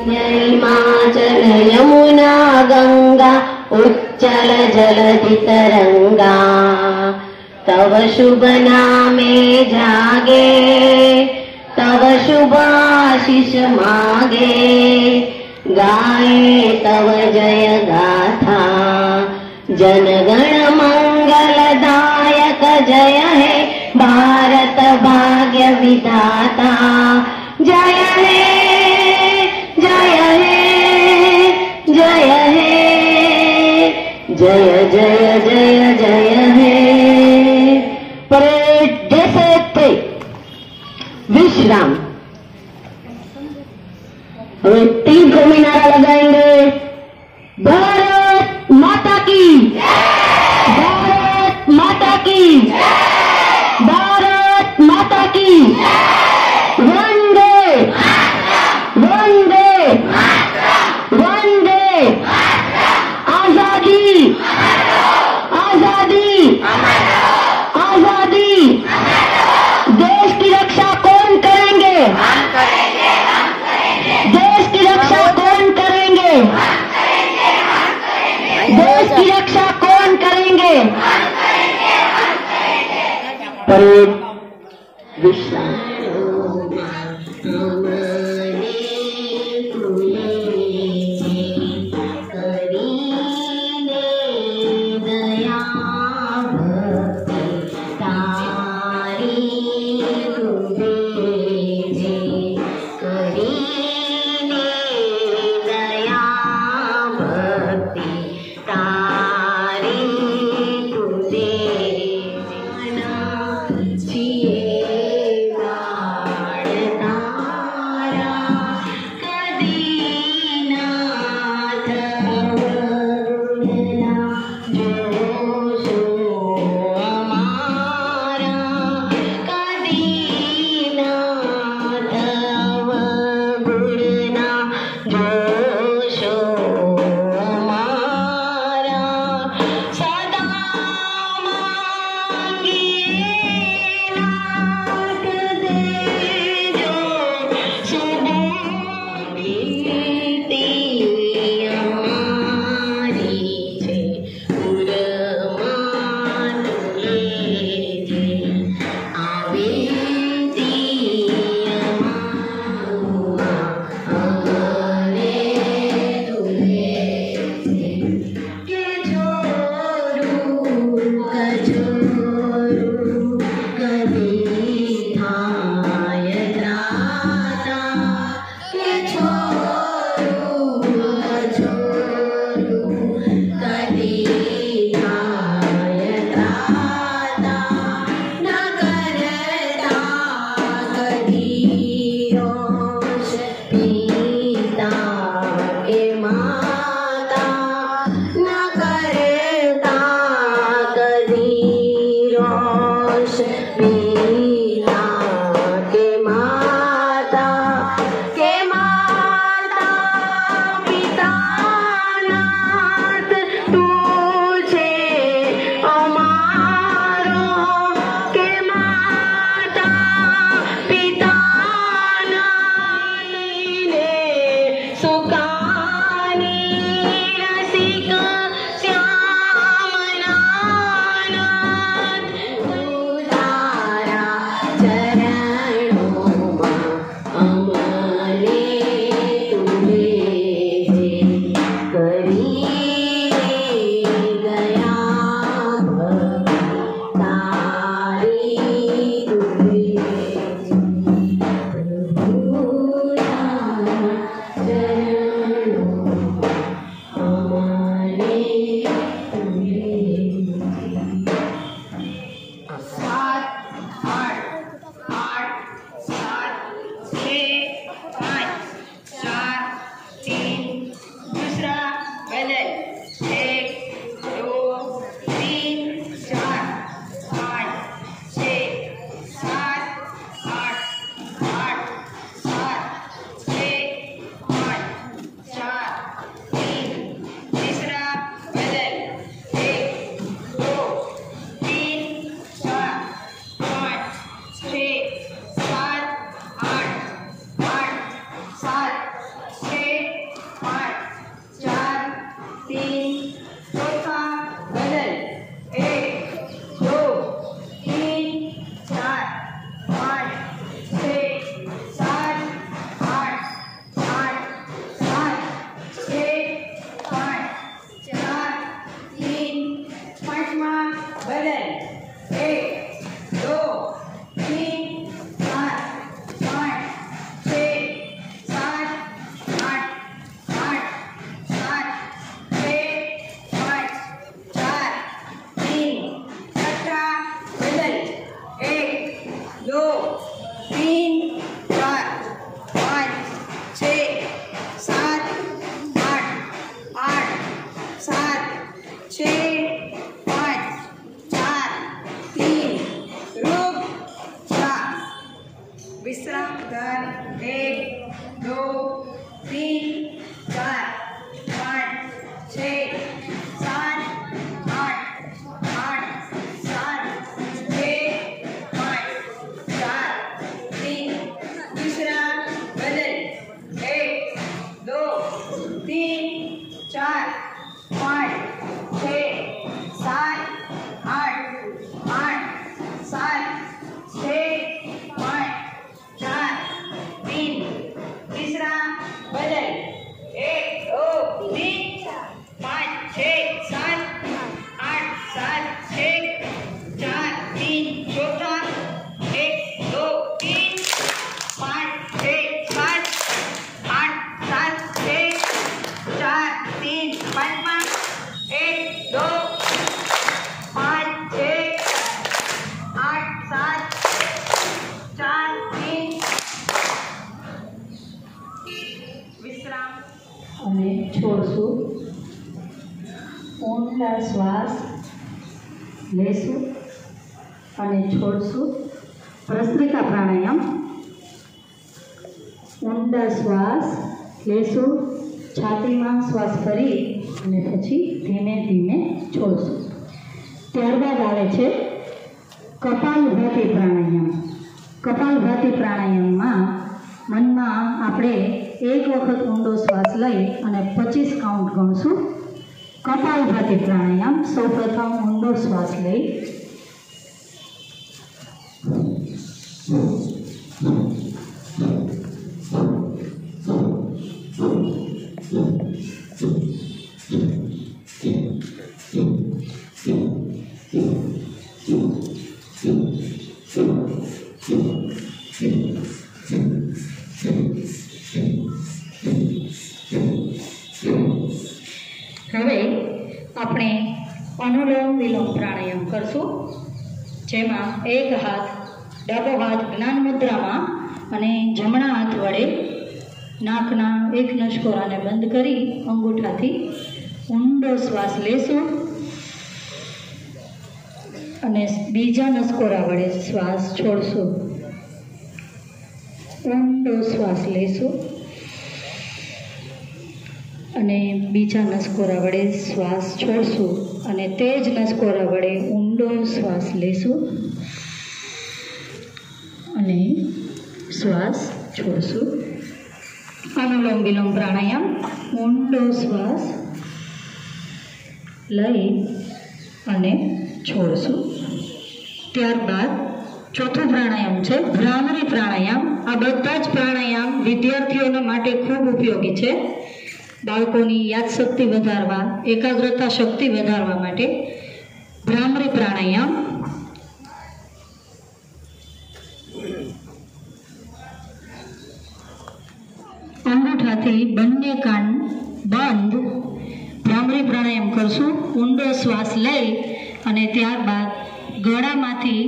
हिमाचल यमुना गंगा उच्चल जलधि तरंगा, तव शुभ नामे जागे, तव शुभ आशीष मागे, गाए तव जय गाथा, जनगण मंगलदायक जय हे भारत भाग्य विधाता, जय हे जय हे जय हे जय जय जय जय हे। परेड जैसे थे विश्राम। अब 3 को मीनारा लगाएंगे। भारत माता की, भारत माता की, भारत माता की, वंदे वंदे वंदे, आजादी आजादी आजादी। देश की रक्षा कौन करेंगे? देश की रक्षा कौन करेंगे? देश की रक्षा कौन करेंगे? परेड विश्राम। 4 5 6 7 8 8 7 6 5 4 3 પાંચમા બદલ 1 2 3 4 5 6 7 8 8 7 6 5 4 3 છઠ્ઠા બદલ 1 2 3 4 5 6 7 8 8 7 6 5 4 3 રૂપ ચા વિશ્રામ ઘર 1 2 3 4 5 6 7 8 8 7 6 5 4 3 વિશ્રામ બદલ 1 2 3 4 5 6 7 8 8 7 6 5 4 3 વિશ્રામ બદલ 1 2 3 5 6 7 8 7 6 4 3 ચોથા 1 2 3 5 6 7 8 7 6 4 3 પાંચમા 1 2 5 6 8 7 4 3 વિશ્રામ અને છોડશું. ઊંડા શ્વાસ લેશું અને છોડશું. ભસ્ત્રિકા પ્રાણાયામ. ઊંડા શ્વાસ લેશું, છાતીમાં શ્વાસ ભરી અને પછી ધીમે ધીમે છોડશું. ત્યારબાદ આવે છે કપાલભાતી પ્રાણાયામ. કપાલભાતી પ્રાણાયામમાં મનમાં આપણે એક વખત ઊંડો શ્વાસ લઈ અને 25 કાઉન્ટ ગણશું. કપાલભાતી પ્રાણાયામ. સૌપ્રથમ ઊંડો શ્વાસ લઈ હવે આપણે અનુલોમ વિલોમ પ્રાણાયામ કરશું, જેમાં એક હાથ ડાબો હાથ જ્ઞાન મુદ્રામાં અને જમણા હાથ વડે નાકના એક નસકોરાને બંધ કરી અંગૂઠાથી ઊંડો શ્વાસ લેશું અને બીજા નસકોરા વડે શ્વાસ છોડશું. ઊંડો શ્વાસ લેશું અને બીજા નસકોરા વડે શ્વાસ છોડશું અને તે જ નસકોરા વડે ઊંડો શ્વાસ લેશું અને શ્વાસ છોડશું. અનુલોમ વિલોમ પ્રાણાયામ. ઊંડો શ્વાસ લઈ અને છોડશું. ત્યારબાદ ચોથું પ્રાણાયામ છે ભ્રામરી પ્રાણાયામ. આ બધા જ પ્રાણાયામ વિદ્યાર્થીઓને માટે ખૂબ ઉપયોગી છે. બાળકોની યાદશક્તિ વધારવા, એકાગ્રતા શક્તિ વધારવા માટે ભ્રામરી પ્રાણાયામ. અંગૂઠાથી બંને કાન બંધ ભ્રામરી પ્રાણાયામ કરશું. ઊંડો શ્વાસ લઈ અને ત્યારબાદ ગળામાંથી,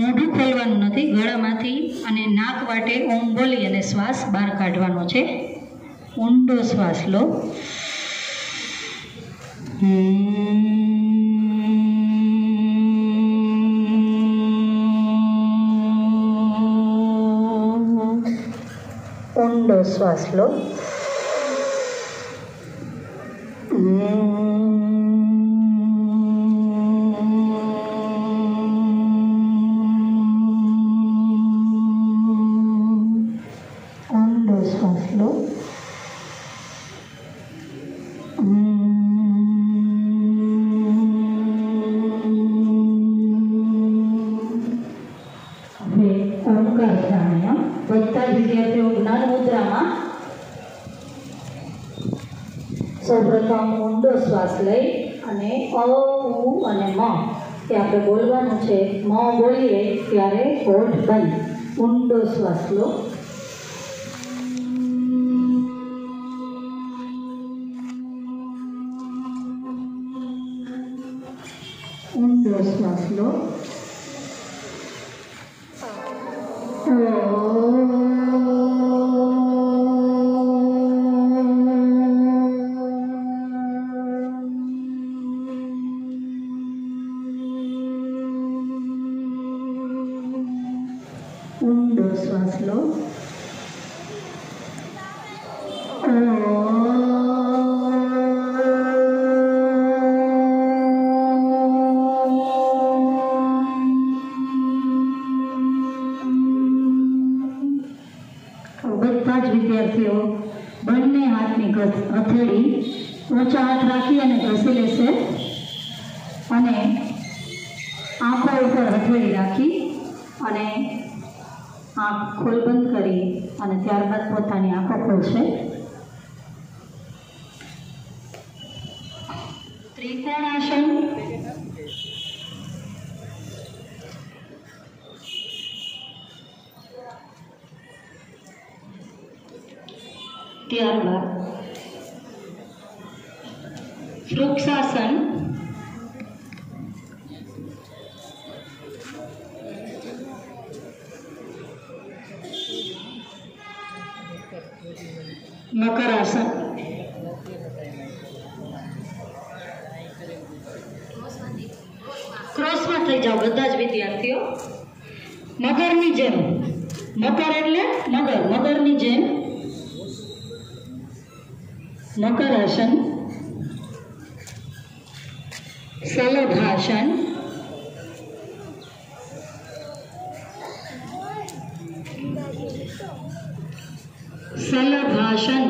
મોઢું ખોલવાનું નથી, ગળામાંથી અને નાક વાટે ઓમ બોલી અને શ્વાસ બહાર કાઢવાનો છે. ઊંડો શ્વાસ લો. ઊંડો શ્વાસ લો. ઊંડો શ્વાસ લો. ઓમકાર પ્રાણાયામ. બધા જ વિદ્યાર્થીઓ જ્ઞાન મુદ્રામાં સૌપ્રથમ ઊંડો શ્વાસ લઈ અને અ ઉ અને મ એ આપણે બોલવાનું છે. મ બોલીએ ત્યારે હોઠ બંધ. ઊંડો શ્વાસ લો. ઊંડો શ્વાસ લો. ઊંડો શ્વાસ લો. બધા જ વિદ્યાર્થીઓ બંને હાથની હથેળી ઊંચા હાથ રાખી અને ઘસી લેશે અને આંખો ઉપર હથેળી રાખી અને આંખ ખોલ બંધ કરી અને ત્યારબાદ પોતાની આંખો ખોલશે. ત્રિકોણાસન. ત્યારબાદ વૃક્ષાસન. મકરાસન. ક્રોસમાં થઈ જાઓ બધા જ વિદ્યાર્થીઓ. મગરની જેમ. મકર એટલે મગર. મગરની જેમ મકરાસન. શલભાસન. શલભાસન.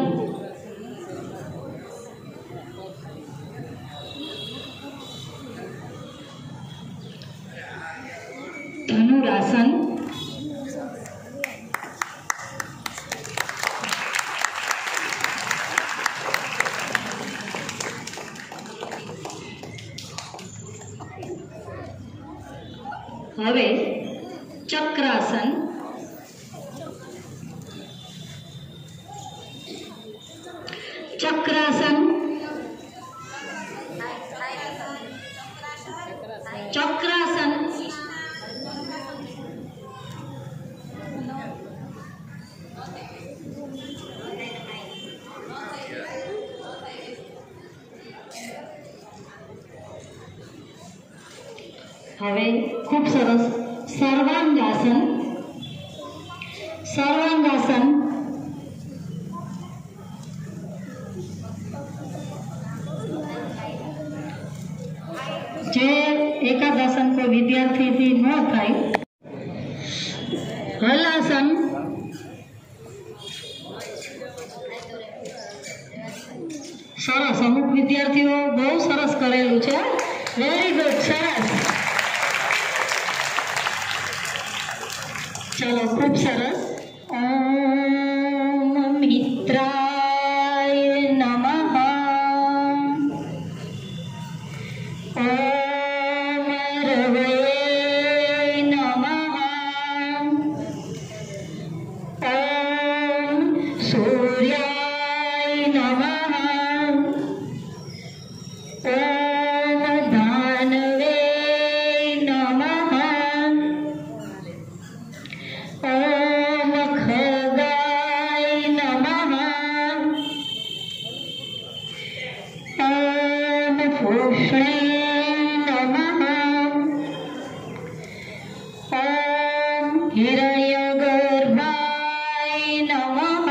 ધનુરાસન. હવે ચક્રાસન. ચક્રાસન. ચક્રાસન. હવે ખૂબ સરસ સર્વાંગાસન. સર્વાંગાસન. જે એકાદાસન કોઈ વિદ્યાર્થીથી ન થાય. હલાસન. સરસ. અમુક વિદ્યાર્થીઓ બહુ સરસ કરેલું છે. Very good. સરસ. ચાલો ખૂબ સરસ. ઓમ મિત્રાય નમઃ. ઓમ રવયે નમઃ. ઓમ સૂર્યાય નમઃ. ઓમ ધાનવે નમઃ. ઓમ ખગાય નમઃ. ઓમ પુષ્ણે નમઃ. ઓમ હિરણ્યગર્ભાય નમઃ.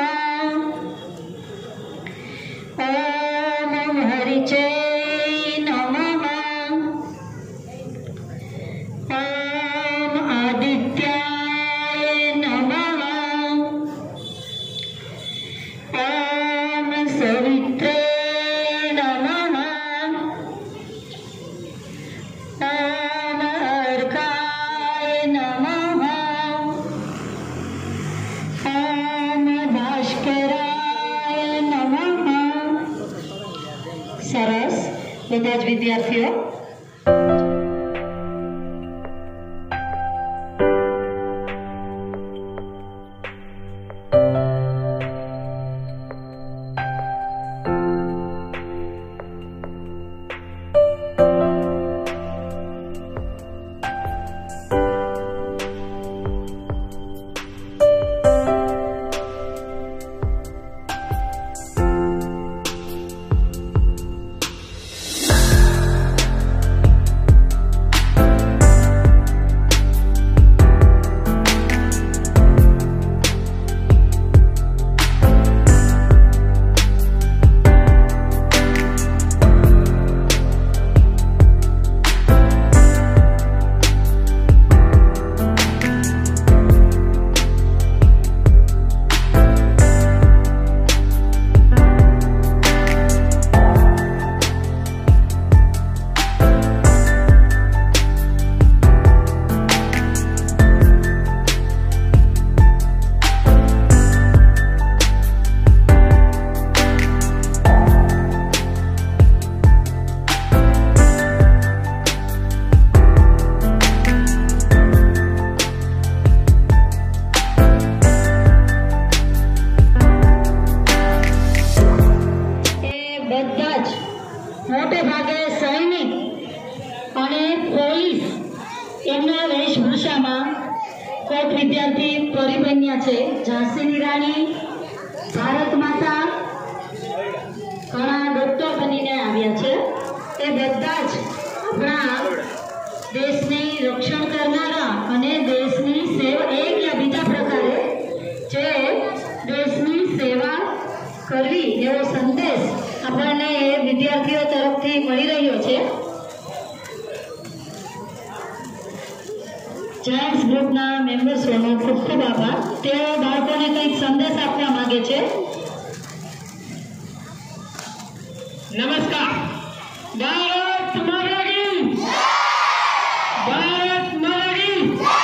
ઓમ હરિચે નમઃ. ઓમ આદિત્યાય નમઃ. ઓમ સવિત્રે નમઃ. ઓમ અર્કાય નમઃ. બધા જ વિદ્યાર્થીઓ. મોટે ભાગે સૈનિક અને પોલીસ એમના વેશભૂષામાં કોઈક વિદ્યાર્થી પરિબન્યા છે. ઝાંસીની રાણી, ભારત માતા, ઘણા ડોક્ટર બનીને આવ્યા છે. એ બધા જ આપણા દેશની રક્ષણ કરનારા અને દેશની સેવા એક યા બીજા પ્રકારે જે દેશની સેવા કરવી એવો સંદેશ આપણને વિદ્યાર્થીઓ તરફથી મળી રહ્યો છે. જાયન્ટ્સ ગ્રુપના મેમ્બર્સોનો ખૂબ ખૂબ આભાર. તેઓ બાળકોને કંઈક સંદેશ આપવા માંગે છે. નમસ્કાર. ભારત માતા કી જય! ભારત માતા કી જય!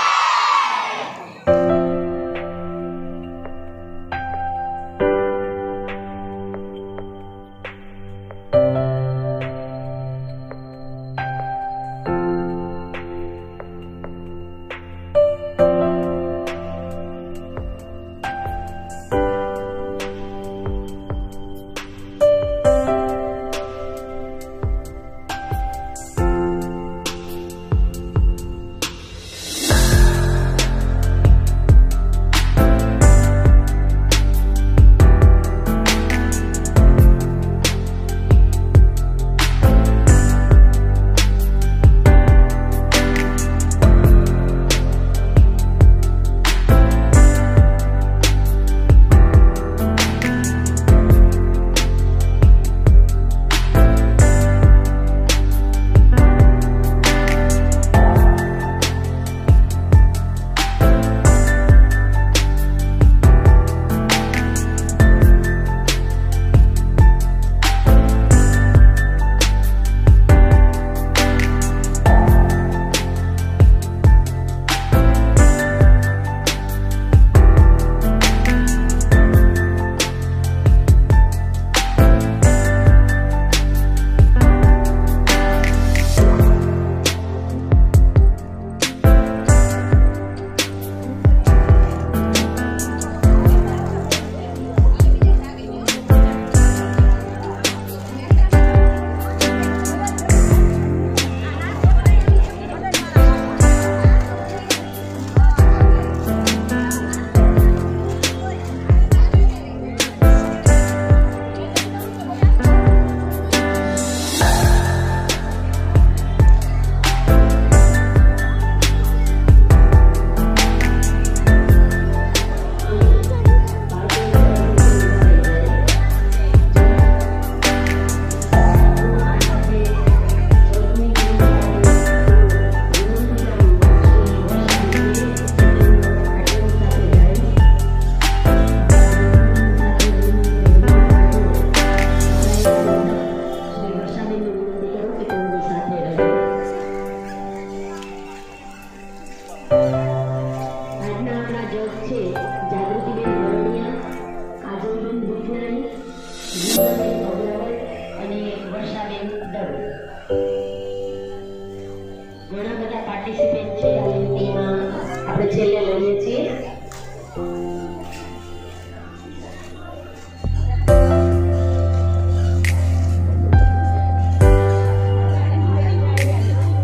લઈએ છીએ.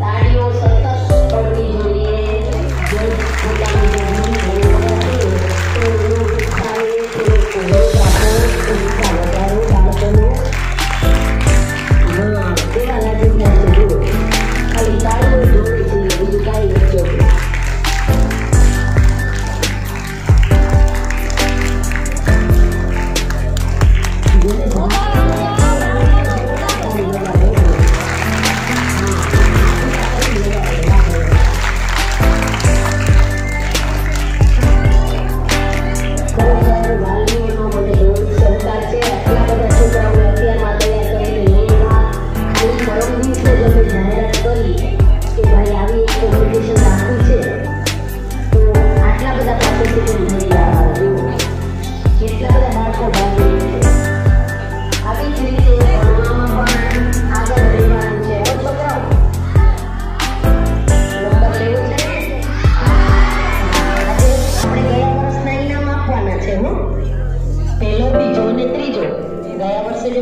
તાળીઓ સતત પડવી જોઈએ. જો પોતાની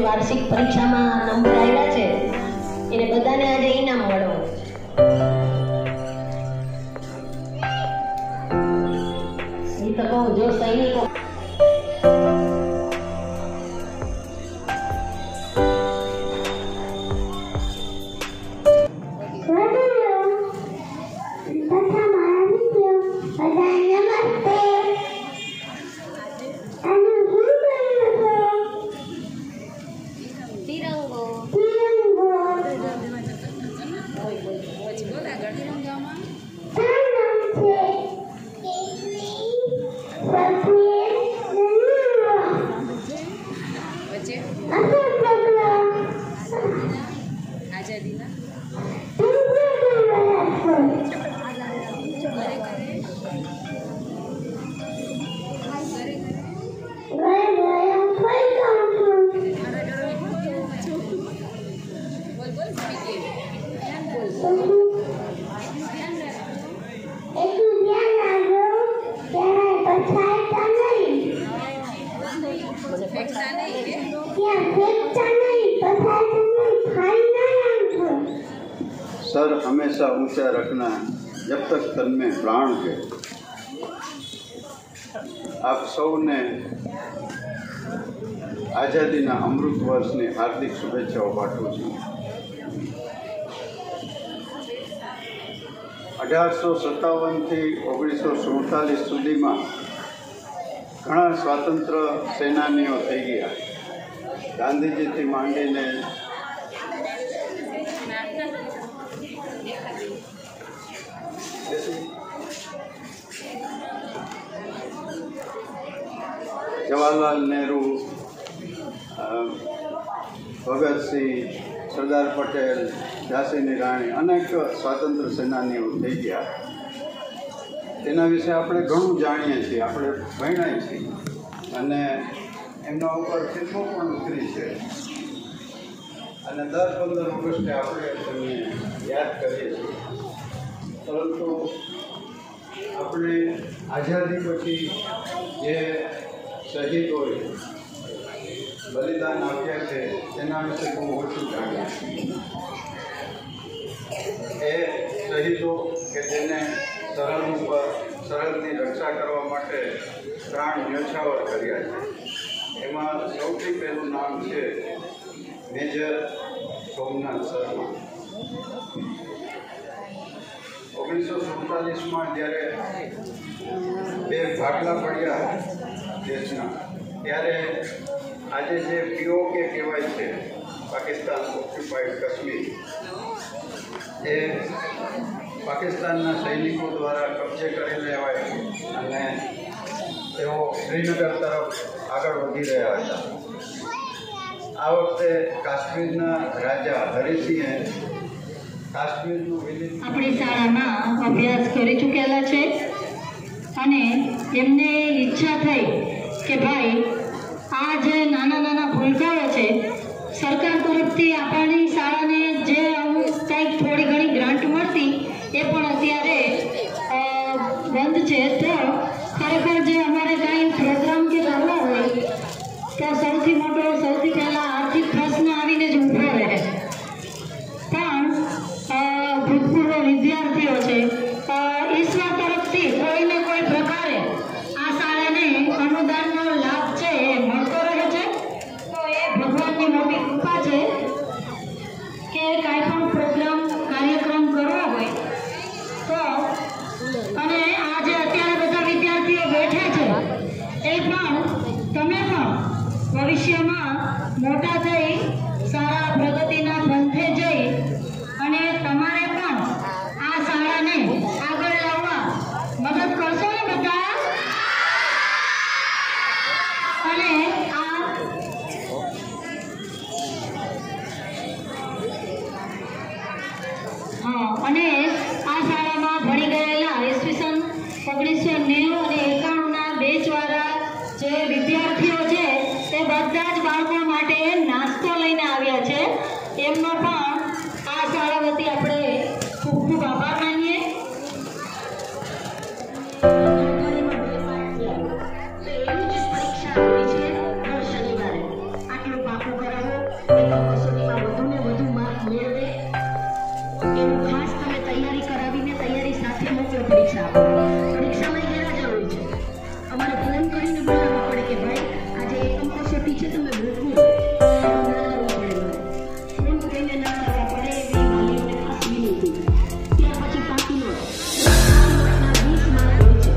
વાર્ષિક પરીક્ષામાં નંબર આવ્યા છે એને બધાને આજે ઇનામ મળવાનું. એ તો કહું જો સૈનિકો सर हमेशा ऊंचा रखना जब तक तन में प्राण है. आप सौने आज़ादीना अमृत वर्षनी हार्दिक शुभेच्छाओं पाठवुं छुं. 1857 થી 1947 સુધીમાં ઘણા સ્વાતંત્ર્ય સેનાનીઓ થઈ ગયા. ગાંધીજીથી માંડીને जवाहरलाल नेहरू, भगत सिंह, सरदार पटेल, झांसीनी राणी अनेक स्वातंत्र्य सेनानीओ थई गया. तेना विषे आपणे घणुं जाणीए छीए, आपणे भण्या छीए अने एमना उपर फिल्मो पण उतरी छे अने दर 15 ऑगस्टे आपणे तेમને याद करीए छीए. परंतु આપણે આઝાદી પછી જે શહીદોએ બલિદાન આપ્યા છે તેના વિશે બહુ ઓછું જાણીએ છીએ. એ શહીદો કે જેને સરહદ ઉપર સરહદની રક્ષા કરવા માટે પ્રાણ ન્યોછાવર કર્યા છે એમાં સૌથી પહેલું નામ છે મેજર સોમનાથ શર્મા. 1947 જ્યારે બે ભાગલા પડ્યા દેશના ત્યારે આજે જે POK કહેવાય છે પાકિસ્તાન ઓક્યુપાઈડ કાશ્મીર એ પાકિસ્તાનના સૈનિકો દ્વારા કબજે કરી લેવાય અને તેઓ શ્રીનગર તરફ આગળ વધી રહ્યા હતા. આ વખતે કાશ્મીરના રાજા હરિસિંહે આપણી શાળામાં અભ્યાસ કરી ચૂકેલા છે અને એમને ઈચ્છા થઈ કે ભાઈ આ જે નાના નાના ભૂલકાઓ છે સરકાર તરફથી આપણી શાળાને જે કંઈક થોડી ઘણી ગ્રાન્ટ મળતી એ પણ અત્યારે બંધ છે. તો ખરેખર જે અમારે કાંઈ પ્રોગ્રામ કે કરવો હોય તો સૌથી મોટો સૌથી પહેલા આર્થિક પ્રશ્ન આવીને જ ઊભો રહે. પણ ભૂતપૂર્વ વિદ્યાર્થીઓ છે, ઈશ્વર તરફથી કોઈને કોઈ પ્રકારે આ શાળાને અનુદાનનો લાભ છે એ મળતો રહે છે. તો એ ભગવાનની મોટી કૃપા છે કે કાંઈ પણ પ્રોગ્રામ કાર્યક્રમ કરવો હોય તો, અને આ જે અત્યારે બધા વિદ્યાર્થીઓ બેઠા છે એ પણ તમે પણ ભવિષ્યમાં મોટા થઈ સારા પ્રગતિના પંથે જઈ અને તમારે પણ આ શાળાને આગળ લાવવા મદદ કરશો ને બધા? અને અને આ શાળામાં ભણી ગયેલા ઈસવીસન 1990 અને 91ના બેચવાળા જે વિદ્યાર્થીઓ છે તે બધા જ બાળકો માટે નાસ્તો લઈને આવ્યા છે. એમનો પણ આ શાળા વતી આપણે ખૂબ ખૂબ આભાર માનીએ. આટલું પાકું કરાવો, કસોટીમાં વધુ ને વધુ માર્ક મેળવે એવું ખાસ તમે તૈયારી કરાવીને તૈયારી સાથે મોકલો પરીક્ષા આપો. પરીક્ષામાં ગેરહાજર હોય છે, અમારે ફોન કરીને બોલાવવા પડે કે ભાઈ આજે એકમ કસોટી છે તમે મોકલો. ફોન કરીને ના કરવા પડે એવી વાલીઓને ખાસ વિનંતી. ત્યાર પછી પાકી નોટ 20 માર્ક હોય છે.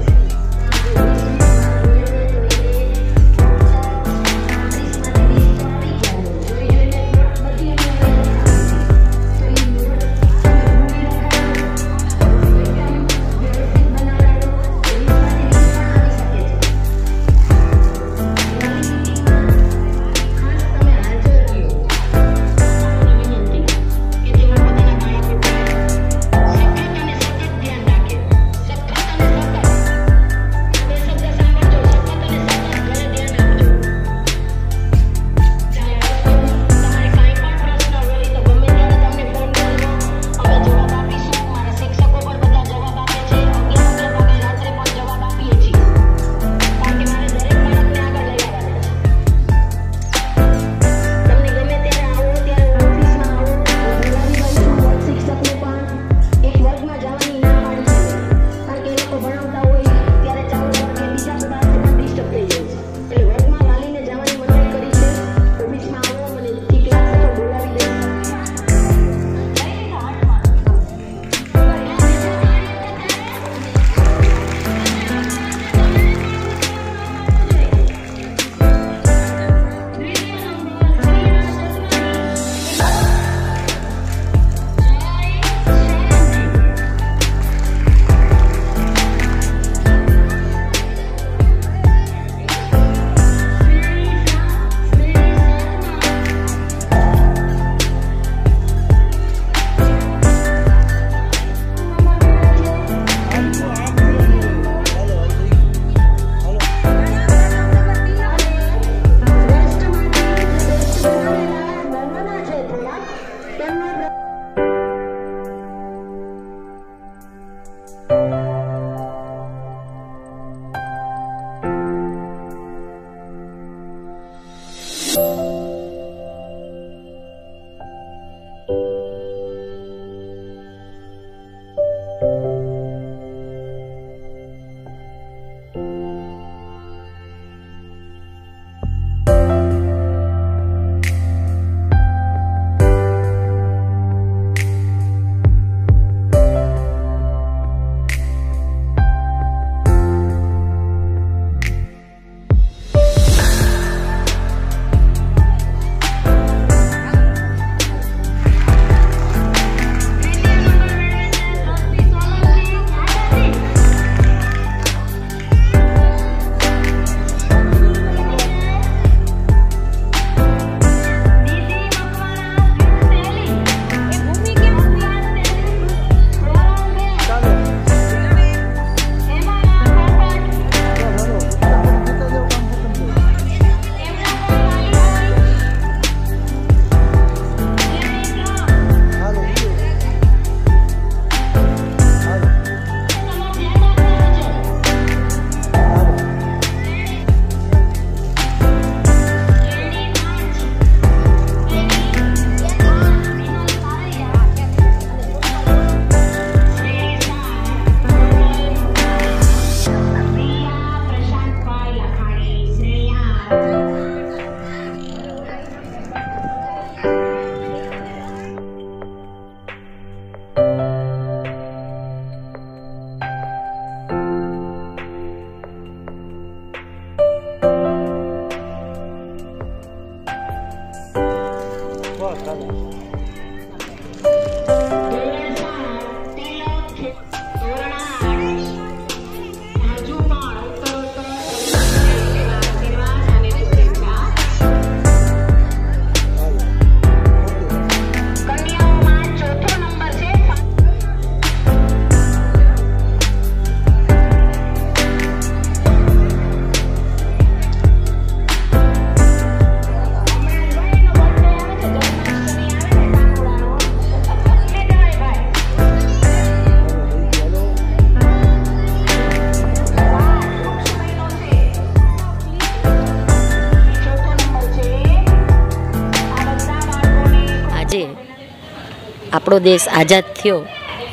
આપણો દેશ આઝાદ થયો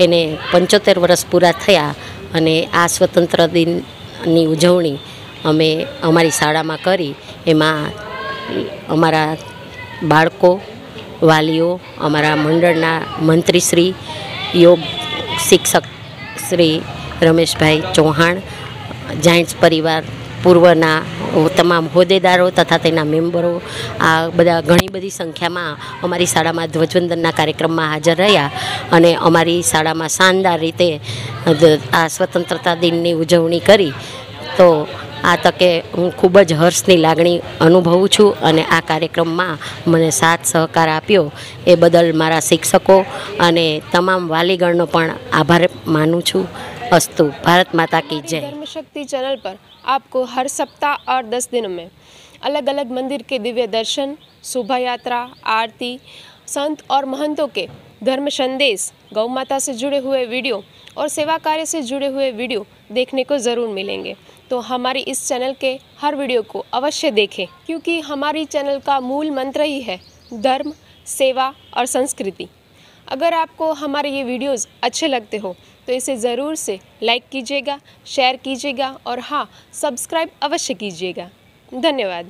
એને 75 વર્ષ પૂરા થયા અને આ સ્વતંત્ર દિનની ઉજવણી અમે અમારી શાળામાં કરી. એમાં અમારા બાળકો, વાલીઓ, અમારા મંડળના મંત્રીશ્રી, યોગ શિક્ષક શ્રી રમેશભાઈ ચૌહાણ, જાયન્ટ્સ પરિવાર પૂર્વના તમામ હોદ્દેદારો તથા તેના મેમ્બરો, આ બધા ઘણી બધી સંખ્યામાં અમારી શાળામાં ધ્વજવંદનના કાર્યક્રમમાં હાજર રહ્યા અને અમારી શાળામાં શાનદાર રીતે આ સ્વતંત્રતા દિનની ઉજવણી કરી. તો આ તકે હું ખૂબ જ હર્ષની લાગણી અનુભવું છું અને આ કાર્યક્રમમાં મને સાથ સહકાર આપ્યો એ બદલ મારા શિક્ષકો અને તમામ વાલીગણનો પણ આભાર માનું છું. अस्तु. भारत माता की जय. धर्म शक्ति चैनल पर आपको हर सप्ताह और 10 दिनों में अलग अलग मंदिर के दिव्य दर्शन, शोभा यात्रा, आरती, संत और महंतों के धर्म संदेश, गौ माता से जुड़े हुए वीडियो और सेवा कार्य से जुड़े हुए वीडियो देखने को ज़रूर मिलेंगे. तो हमारी इस चैनल के हर वीडियो को अवश्य देखें, क्योंकि हमारी चैनल का मूल मंत्र ही है धर्म, सेवा और संस्कृति. अगर आपको हमारे ये वीडियोस अच्छे लगते हो तो इसे ज़रूर से लाइक कीजिएगा, शेयर कीजिएगा और हाँ, सब्सक्राइब अवश्य कीजिएगा. धन्यवाद.